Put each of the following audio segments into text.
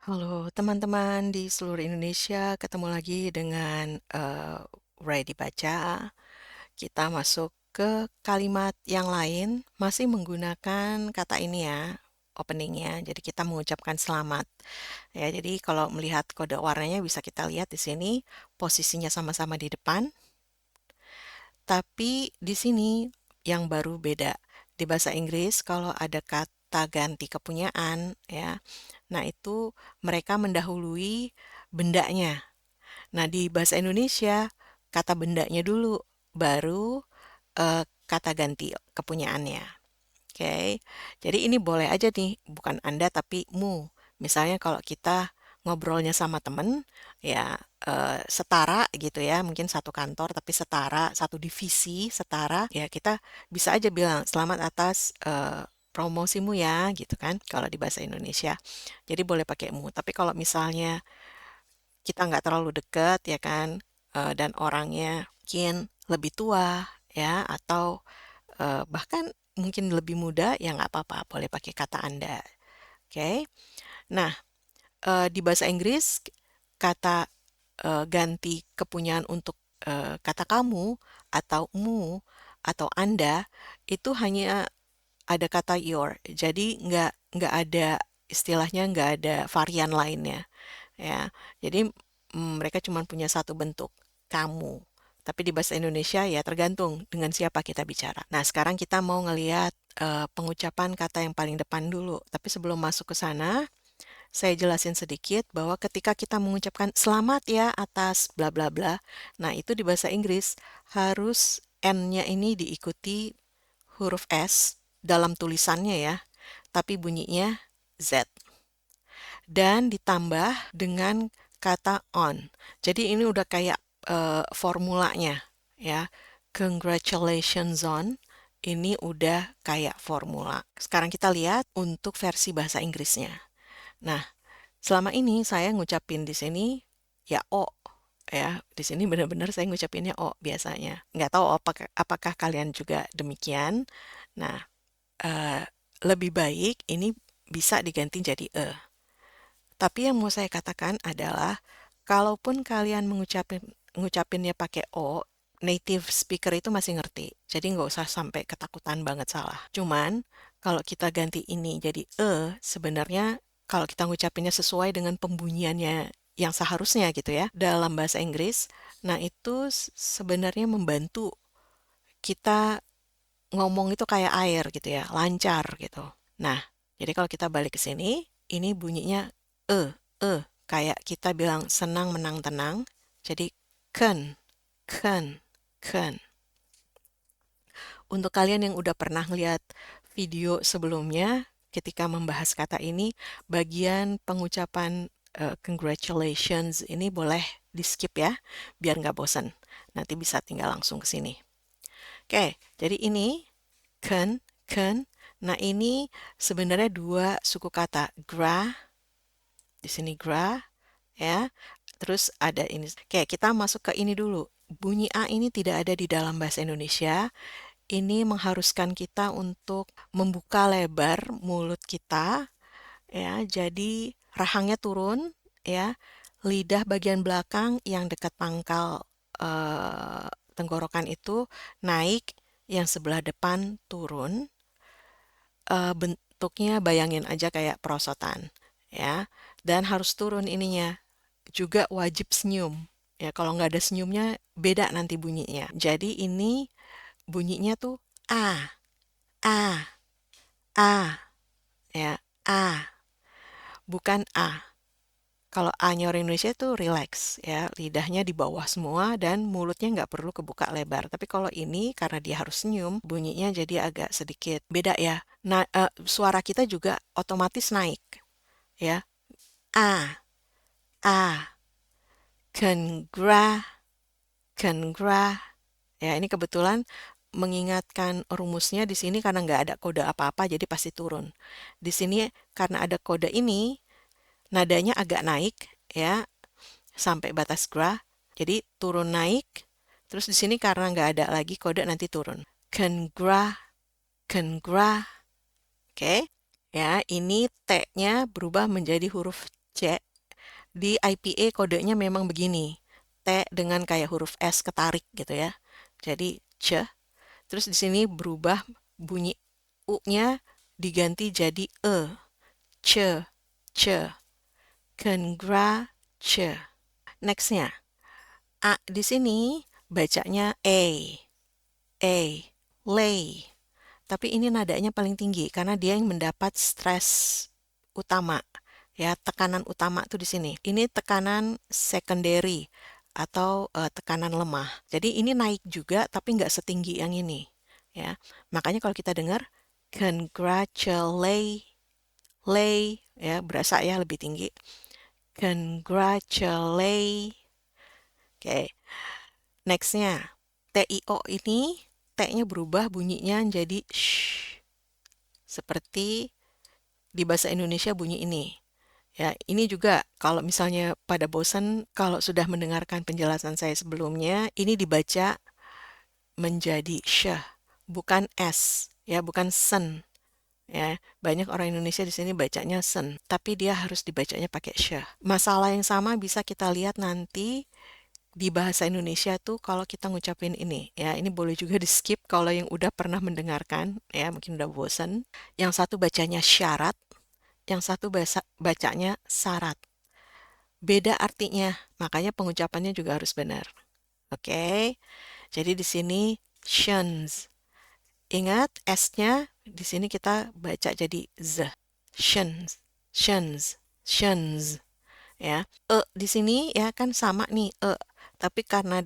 Halo teman-teman di seluruh Indonesia, ketemu lagi dengan Ready Baca. Kita masuk ke kalimat yang lain, masih menggunakan kata ini ya, openingnya. Jadi kita mengucapkan selamat. Ya, jadi kalau melihat kode warnanya bisa kita lihat di sini posisinya sama-sama di depan, tapi di sini yang baru beda. Di bahasa Inggris kalau ada kata ganti kepunyaan ya, nah itu mereka mendahului bendanya. Nah, di bahasa Indonesia kata bendanya dulu, baru kata ganti kepunyaannya. Oke. Jadi ini boleh aja nih, bukan Anda tapi mu. Misalnya kalau kita ngobrolnya sama temen, ya setara gitu ya, mungkin satu kantor tapi setara, satu divisi setara, ya kita bisa aja bilang selamat atas promosimu ya, gitu kan, kalau di bahasa Indonesia. Jadi boleh pakai mu. Tapi kalau misalnya kita nggak terlalu dekat ya kan, dan orangnya mungkin lebih tua ya, atau bahkan mungkin lebih muda, ya nggak apa-apa, boleh pakai kata Anda. Oke. Nah, di bahasa Inggris kata ganti kepunyaan untuk kata kamu atau mu atau Anda itu hanya ada kata your. Jadi nggak ada istilahnya, nggak ada varian lainnya ya. Jadi mereka cuma punya satu bentuk, kamu. Tapi di bahasa Indonesia ya tergantung dengan siapa kita bicara. Nah, sekarang kita mau ngelihat pengucapan kata yang paling depan dulu. Tapi sebelum masuk ke sana, saya jelasin sedikit bahwa ketika kita mengucapkan selamat ya atas bla bla bla, nah itu di bahasa Inggris harus N-nya ini diikuti huruf S dalam tulisannya ya, tapi bunyinya Z. Dan ditambah dengan kata on. Jadi ini udah kayak formulanya ya. Congratulations on. Ini udah kayak formula. Sekarang kita lihat untuk versi bahasa Inggrisnya. Nah, selama ini saya ngucapin di sini ya O ya. Di sini benar-benar saya ngucapinnya O biasanya. Nggak tahu apakah kalian juga demikian. Nah, eh, lebih baik ini bisa diganti jadi E. Tapi yang mau saya katakan adalah, kalaupun kalian ngucapinnya pakai O, native speaker itu masih ngerti. Jadi nggak usah sampai ketakutan banget salah. Cuman, kalau kita ganti ini jadi E, sebenarnya kalau kita ngucapinnya sesuai dengan pembunyiannya yang seharusnya gitu ya, dalam bahasa Inggris, nah itu sebenarnya membantu kita ngomong itu kayak air gitu ya, lancar gitu. Nah, jadi kalau kita balik ke sini, ini bunyinya e, kayak kita bilang senang, menang, tenang. Jadi ken, ken, ken. Untuk kalian yang udah pernah lihat video sebelumnya, ketika membahas kata ini, bagian pengucapan congratulations ini boleh di skip ya, biar nggak bosan. Nanti bisa tinggal langsung ke sini. Oke, jadi ini ken, ken. Nah, ini sebenarnya dua suku kata, gra, di sini gra, ya. Terus ada ini. Oke, kita masuk ke ini dulu. Bunyi A ini tidak ada di dalam bahasa Indonesia. Ini mengharuskan kita untuk membuka lebar mulut kita, ya. Jadi rahangnya turun, ya. Lidah bagian belakang yang dekat pangkal tenggorokan itu naik, yang sebelah depan turun. Bentuknya bayangin aja kayak perosotan, ya. Dan harus turun ininya. Juga wajib senyum. Ya, kalau nggak ada senyumnya, beda nanti bunyinya. Jadi ini bunyinya tuh A, A, A, ya, A, bukan A. Kalau A-nya orang Indonesia tuh relax, ya, lidahnya di bawah semua dan mulutnya nggak perlu kebuka lebar. Tapi kalau ini karena dia harus senyum, bunyinya jadi agak sedikit beda ya. Nah, suara kita juga otomatis naik, ya. A, A, congra, congra. Ya, ini kebetulan mengingatkan rumusnya di sini karena nggak ada kode apa-apa, jadi pasti turun. Di sini karena ada kode ini, nadanya agak naik, ya, sampai batas gra. Jadi turun naik. Terus di sini karena nggak ada lagi kode nanti turun. Congra, congra. Oke. Ya, ini T-nya berubah menjadi huruf C. Di IPA kodenya memang begini. T dengan kayak huruf S ketarik gitu ya. Jadi C. Terus di sini berubah bunyi U-nya diganti jadi E. C. C. Congrats. Nextnya, A di sini bacanya A. A. Lay. Tapi ini nadanya paling tinggi karena dia yang mendapat stres utama. Ya, tekanan utama tuh di sini. Ini tekanan secondary atau tekanan lemah. Jadi ini naik juga tapi nggak setinggi yang ini. Ya, makanya kalau kita dengar congratulate, lay, ya berasa ya lebih tinggi. Congratulate. Oke, nextnya TIO ini T-nya berubah bunyinya jadi sh. Seperti di bahasa Indonesia bunyi ini. Ya, ini juga kalau misalnya pada bosan kalau sudah mendengarkan penjelasan saya sebelumnya, ini dibaca menjadi syah, bukan s, ya, bukan sen. Ya, banyak orang Indonesia di sini bacanya sen, tapi dia harus dibacanya pakai syah. Masalah yang sama bisa kita lihat nanti di bahasa Indonesia tuh kalau kita ngucapin ini, ya, ini boleh juga di skip kalau yang udah pernah mendengarkan, ya, mungkin udah bosan. Yang satu bacanya syarat, yang satu bacanya syarat. Beda artinya, makanya pengucapannya juga harus benar. Oke, jadi di sini shuns. Ingat S-nya di sini kita baca jadi z. Shuns, shuns, shuns. Ya, di sini ya kan sama nih Tapi karena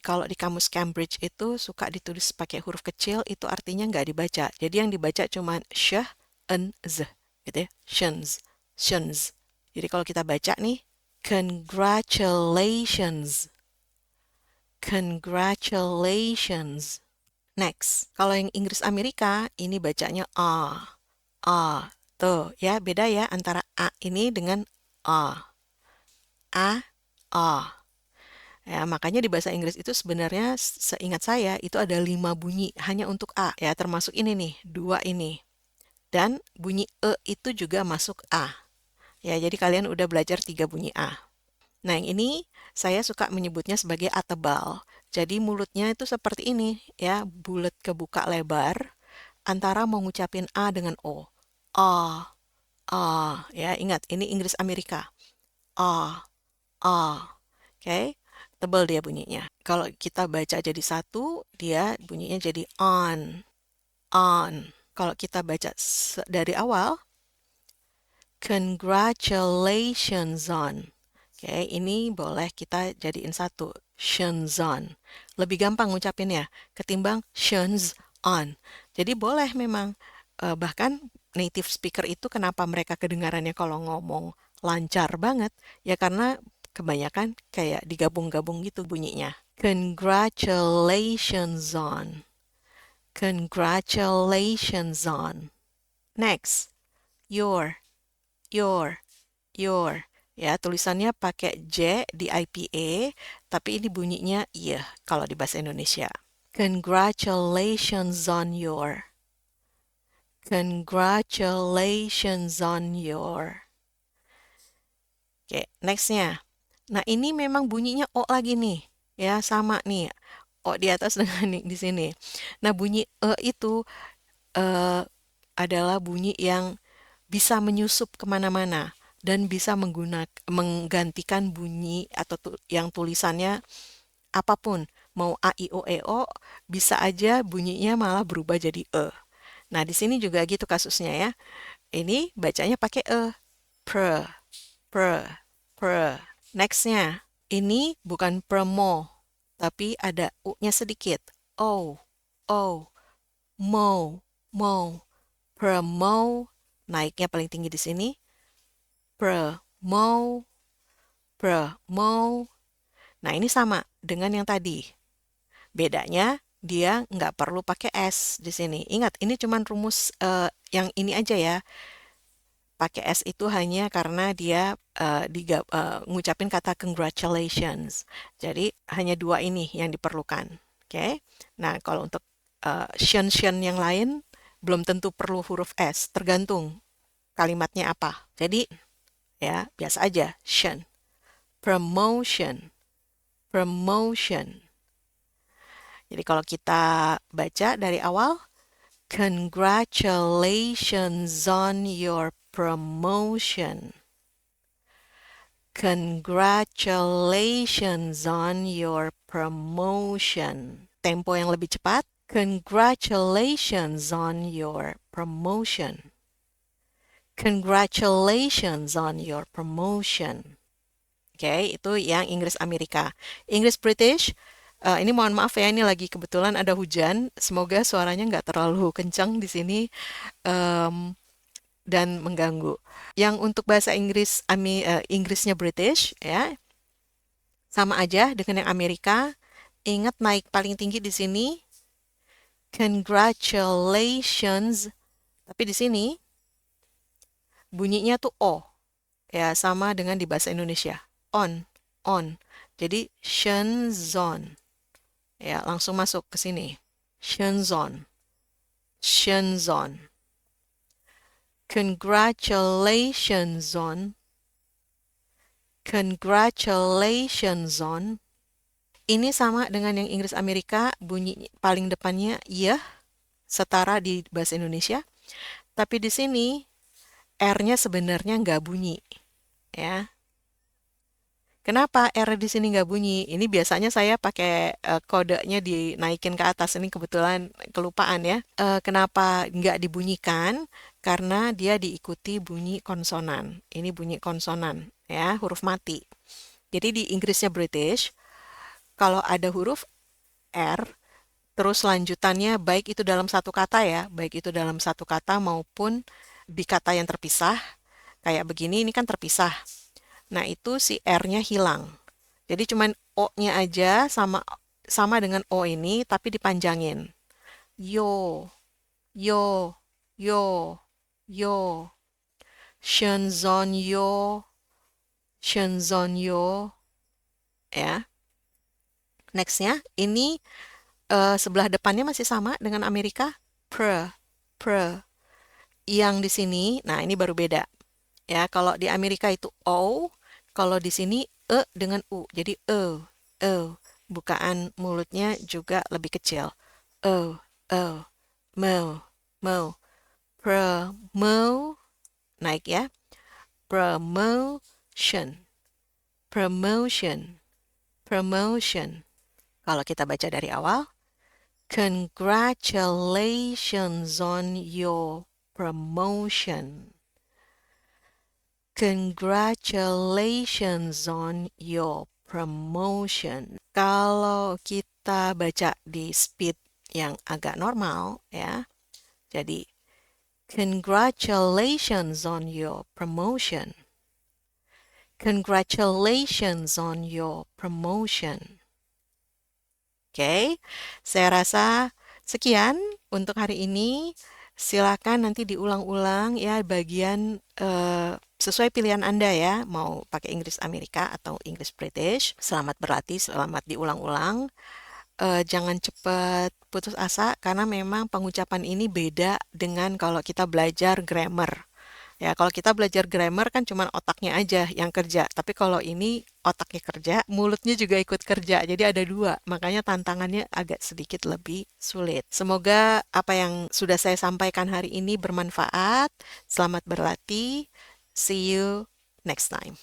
kalau di kamus Cambridge itu suka ditulis pakai huruf kecil, itu artinya nggak dibaca. Jadi yang dibaca cuma syah, en, z, gitu ya. Shuns, shuns. Jadi kalau kita baca nih, congratulations. Congratulations. Next, kalau yang Inggris Amerika, ini bacanya A. A. Tuh, ya beda ya antara A ini dengan A. A. A. Ya, makanya di bahasa Inggris itu sebenarnya seingat saya itu ada 5 bunyi hanya untuk A. Ya, termasuk ini nih, 2 ini. Dan bunyi E itu juga masuk A. Ya, jadi kalian udah belajar 3 bunyi A. Nah, yang ini saya suka menyebutnya sebagai A tebal. Jadi mulutnya itu seperti ini, ya, bulat kebuka lebar antara mau ngucapin A dengan O. A, A, ya, ingat ini Inggris Amerika. A, A. Oke, tebal dia bunyinya. Kalau kita baca jadi satu, dia bunyinya jadi on, on. Kalau kita baca dari awal, congratulations on. Oke, ini boleh kita jadiin satu, shenzon. Lebih gampang ngucapinnya ketimbang shens on. Jadi boleh memang, bahkan native speaker itu kenapa mereka kedengarannya kalau ngomong lancar banget, ya karena kebanyakan kayak digabung-gabung gitu bunyinya. Congratulations on. Congratulations on. Next, your, your. Your. Ya, tulisannya pakai J di IPA, tapi ini bunyinya iya kalau di bahasa Indonesia. Congratulations on your. Congratulations on your. Oke, nextnya. Nah, ini memang bunyinya O lagi nih. Ya, sama nih. O di atas dengan di sini. Nah, bunyi E itu eh, adalah bunyi yang bisa menyusup kemana-mana dan bisa menggantikan bunyi atau yang tulisannya apapun. Mau A, I, O, E, O, bisa aja bunyinya malah berubah jadi E. Nah, di sini juga gitu kasusnya ya. Ini bacanya pakai E. Pr, pr, pr. Nextnya, ini bukan promo, tapi ada U-nya sedikit. O, O, mo, mo. Promo, naiknya paling tinggi di sini. Promo, promo. Nah, ini sama dengan yang tadi. Bedanya dia nggak perlu pakai S di sini. Ingat, ini cuma rumus yang ini aja ya. Pakai S itu hanya karena dia ngucapin kata congratulations. Jadi hanya dua ini yang diperlukan. Oke. Nah, kalau untuk shen yang lain belum tentu perlu huruf S, tergantung kalimatnya apa. Jadi ya, biasa aja, tion. Promotion, promotion. Jadi kalau kita baca dari awal, congratulations on your promotion. Congratulations on your promotion. Tempo yang lebih cepat. Congratulations on your promotion. Congratulations on your promotion. Oke, itu yang Inggris Amerika. Inggris British, ini mohon maaf ya, ini lagi kebetulan ada hujan. Semoga suaranya nggak terlalu kencang di sini dan mengganggu. Yang untuk bahasa Inggris, Inggrisnya British, ya, sama aja dengan yang Amerika. Ingat naik paling tinggi di sini. Congratulations. Tapi di sini bunyinya tuh O. Ya, sama dengan di bahasa Indonesia. On. Jadi shenzon. Ya, langsung masuk ke sini. Shenzon. Congratulations on. Congratulations on. Ini sama dengan yang Inggris Amerika, bunyi paling depannya ya, setara di bahasa Indonesia. Tapi di sini R-nya sebenarnya nggak bunyi, ya. Kenapa R di sini nggak bunyi? Ini biasanya saya pakai kodenya dinaikin ke atas. Ini kebetulan kelupaan ya. Kenapa nggak dibunyikan? Karena dia diikuti bunyi konsonan. Ini bunyi konsonan, ya, huruf mati. Jadi di Inggrisnya British, kalau ada huruf R, terus lanjutannya baik itu dalam satu kata ya, baik itu dalam satu kata maupun di kata yang terpisah, kayak begini ini kan terpisah. Nah, itu si R-nya hilang. Jadi cuman O-nya aja sama dengan O ini tapi dipanjangin. Yo, yo, yo, yo. Shenzon yo, shenzon yo. Ya. Nextnya, ini sebelah depannya masih sama dengan Amerika. Pre. Yang di sini, nah ini baru beda. Ya, kalau di Amerika itu O, kalau di sini E dengan U. Jadi E. Bukaan mulutnya juga lebih kecil. E. Mo. Promo. Naik ya. Promotion. Kalau kita baca dari awal, congratulations on your promotion. Congratulations on your promotion. Kalau kita baca di speed yang agak normal ya. Jadi congratulations on your promotion. Congratulations on your promotion. Oke, saya rasa sekian untuk hari ini. Silakan nanti diulang-ulang ya bagian sesuai pilihan Anda ya, mau pakai Inggris Amerika atau Inggris British. Selamat berlatih, selamat diulang-ulang. Jangan cepat putus asa karena memang pengucapan ini beda dengan kalau kita belajar grammar. Ya, kalau kita belajar grammar kan cuma otaknya aja yang kerja. Tapi kalau ini otaknya kerja, mulutnya juga ikut kerja. Jadi ada dua. Makanya tantangannya agak sedikit lebih sulit. Semoga apa yang sudah saya sampaikan hari ini bermanfaat. Selamat berlatih. See you next time.